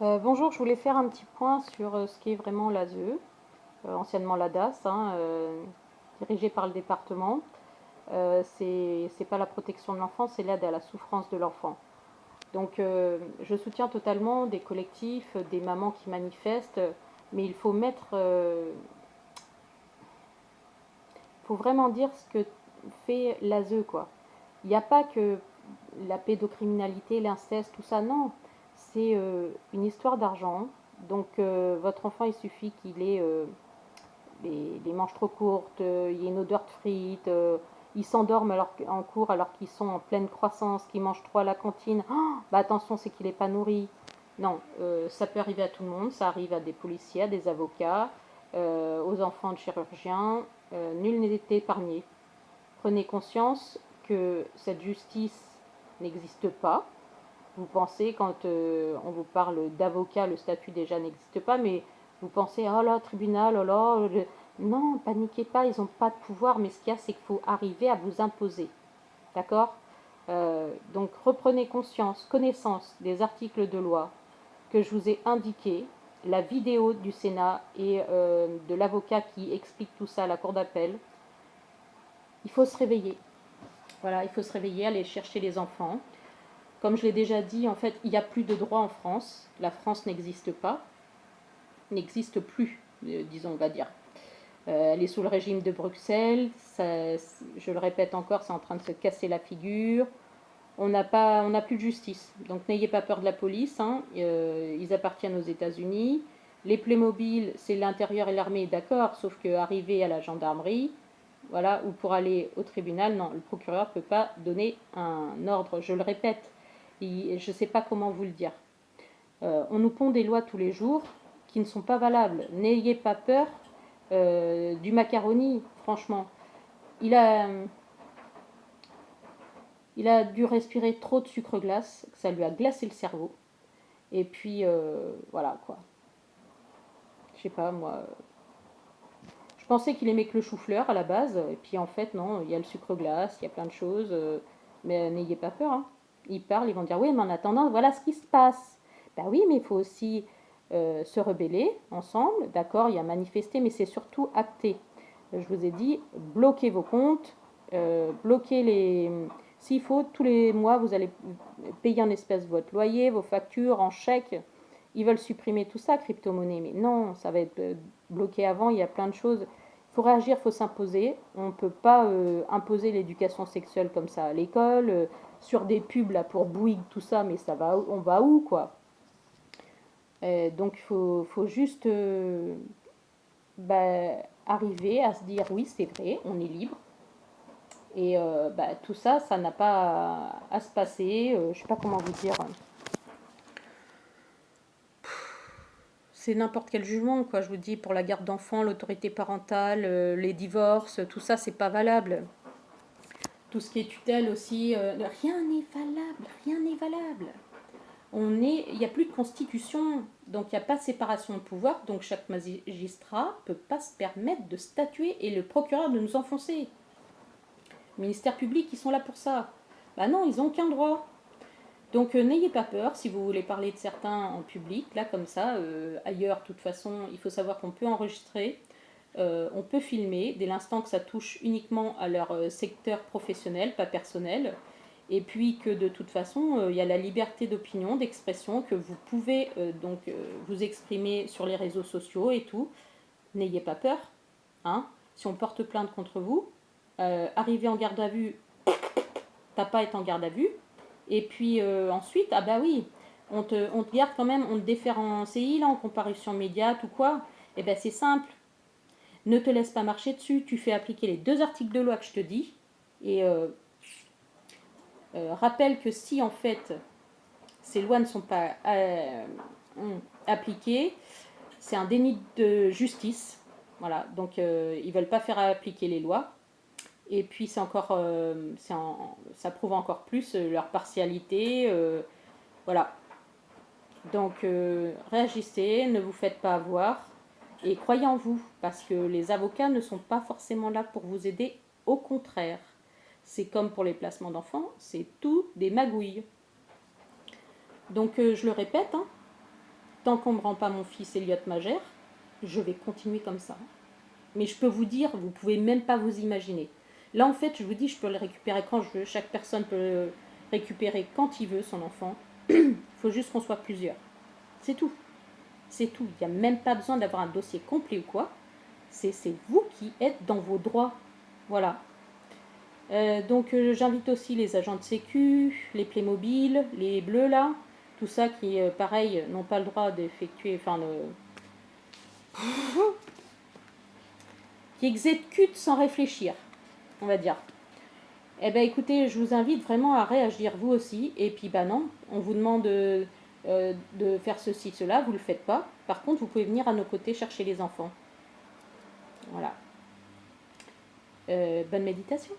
Bonjour, je voulais faire un petit point sur ce qu'est vraiment l'ASE, anciennement l'ADAS, dirigé par le département. C'est pas la protection de l'enfant, c'est l'aide à la souffrance de l'enfant. Donc je soutiens totalement des collectifs, des mamans qui manifestent, mais faut vraiment dire ce que fait l'ASE, quoi. Il n'y a pas que la pédocriminalité, l'inceste, tout ça, non. C'est une histoire d'argent. Donc votre enfant, il suffit qu'il ait les manches trop courtes, il y a une odeur de frites, ils s'endorment en cours alors qu'ils sont en pleine croissance, qu'ils mangent trop à la cantine. Oh, bah attention, c'est qu'il n'est pas nourri. Non, ça peut arriver à tout le monde, ça arrive à des policiers, à des avocats, aux enfants de chirurgiens, nul n'est épargné. Prenez conscience que cette justice n'existe pas. Vous pensez, quand on vous parle d'avocat, le statut déjà n'existe pas, mais vous pensez, oh là, tribunal, oh là, non, paniquez pas, ils n'ont pas de pouvoir, mais ce qu'il y a, c'est qu'il faut arriver à vous imposer. D'accord. Donc reprenez conscience, connaissance des articles de loi que je vous ai indiqués, la vidéo du Sénat et de l'avocat qui explique tout ça à la cour d'appel. Il faut se réveiller. Voilà, il faut se réveiller, aller chercher les enfants. Comme je l'ai déjà dit, en fait, il n'y a plus de droit en France. La France n'existe pas, n'existe plus, disons, on va dire. Elle est sous le régime de Bruxelles. Ça, je le répète encore, c'est en train de se casser la figure. On n'a plus de justice. Donc n'ayez pas peur de la police. Ils appartiennent aux États-Unis. Les Playmobil, c'est l'intérieur et l'armée, d'accord, sauf qu'arriver à la gendarmerie, voilà, ou pour aller au tribunal, non, le procureur ne peut pas donner un ordre, je le répète, je ne sais pas comment vous le dire. On nous pond des lois tous les jours qui ne sont pas valables. N'ayez pas peur du macaroni, franchement. Il a, il a dû respirer trop de sucre glace, ça lui a glacé le cerveau. Et puis, voilà, quoi. Je sais pas, moi. Je pensais qu'il aimait que le chou-fleur à la base, et puis en fait, non, il y a le sucre glace, il y a plein de choses, mais n'ayez pas peur, hein. Ils parlent, ils vont dire oui, mais en attendant, voilà ce qui se passe. Ben oui, mais il faut aussi se rebeller ensemble, d'accord, il y a manifester, mais c'est surtout acter. Je vous ai dit, bloquez vos comptes, bloquez les. S'il faut, tous les mois, vous allez payer en espèces votre loyer, vos factures, en chèque. Ils veulent supprimer tout ça, crypto-monnaie, mais non, ça va être bloqué avant, il y a plein de choses. Il faut réagir, il faut s'imposer. On ne peut pas imposer l'éducation sexuelle comme ça à l'école, sur des pubs là pour Bouygues, tout ça, mais ça va, on va où quoi. Donc faut juste bah, arriver à se dire oui, c'est vrai, on est libre. Et bah, tout ça, ça n'a pas à se passer. Je ne sais pas comment vous dire. C'est n'importe quel jugement, quoi. Je vous dis, pour la garde d'enfants, l'autorité parentale, les divorces, tout ça, c'est pas valable. Tout ce qui est tutelle aussi, rien n'est valable, rien n'est valable. Il n'y a plus de constitution, donc il n'y a pas de séparation de pouvoir, donc chaque magistrat ne peut pas se permettre de statuer et le procureur de nous enfoncer. Le ministère public, ils sont là pour ça. Bah non, ils n'ont aucun droit. Donc n'ayez pas peur si vous voulez parler de certains en public, là comme ça, ailleurs, de toute façon, il faut savoir qu'on peut enregistrer, on peut filmer dès l'instant que ça touche uniquement à leur secteur professionnel, pas personnel, et puis que de toute façon, il y a la liberté d'opinion, d'expression, que vous pouvez vous exprimer sur les réseaux sociaux et tout. N'ayez pas peur, hein. Si on porte plainte contre vous, arriver en garde à vue, t'as pas à être en garde à vue. Et puis ensuite, ah bah oui, on te garde quand même, on te défère en CI, là, en comparution immédiate ou quoi. Et ben c'est simple, ne te laisse pas marcher dessus, tu fais appliquer les deux articles de loi que je te dis. Et rappelle que si en fait ces lois ne sont pas appliquées, c'est un déni de justice. Voilà, donc ils veulent pas faire appliquer les lois. Et puis c'est encore, ça prouve encore plus leur partialité. Voilà. Donc réagissez, ne vous faites pas avoir et croyez en vous parce que les avocats ne sont pas forcément là pour vous aider. Au contraire, c'est comme pour les placements d'enfants, c'est tout des magouilles. Donc je le répète, hein, tant qu'on ne me rend pas mon fils Elliot majeur, je vais continuer comme ça. Mais je peux vous dire, vous ne pouvez même pas vous imaginer. Là, en fait, je vous dis, je peux le récupérer quand je veux. Chaque personne peut le récupérer quand il veut, son enfant. Il faut juste qu'on soit plusieurs. C'est tout. C'est tout. Il n'y a même pas besoin d'avoir un dossier complet ou quoi. C'est vous qui êtes dans vos droits. Voilà. Donc, j'invite aussi les agents de sécu, les Playmobil, les bleus là. Tout ça qui, pareil, n'ont pas le droit d'effectuer... Enfin, qui exécutent sans réfléchir, on va dire. Eh bien, écoutez, je vous invite vraiment à réagir, vous aussi. Et puis, bah non, on vous demande de faire ceci, cela, vous ne le faites pas. Par contre, vous pouvez venir à nos côtés chercher les enfants. Voilà. Bonne méditation.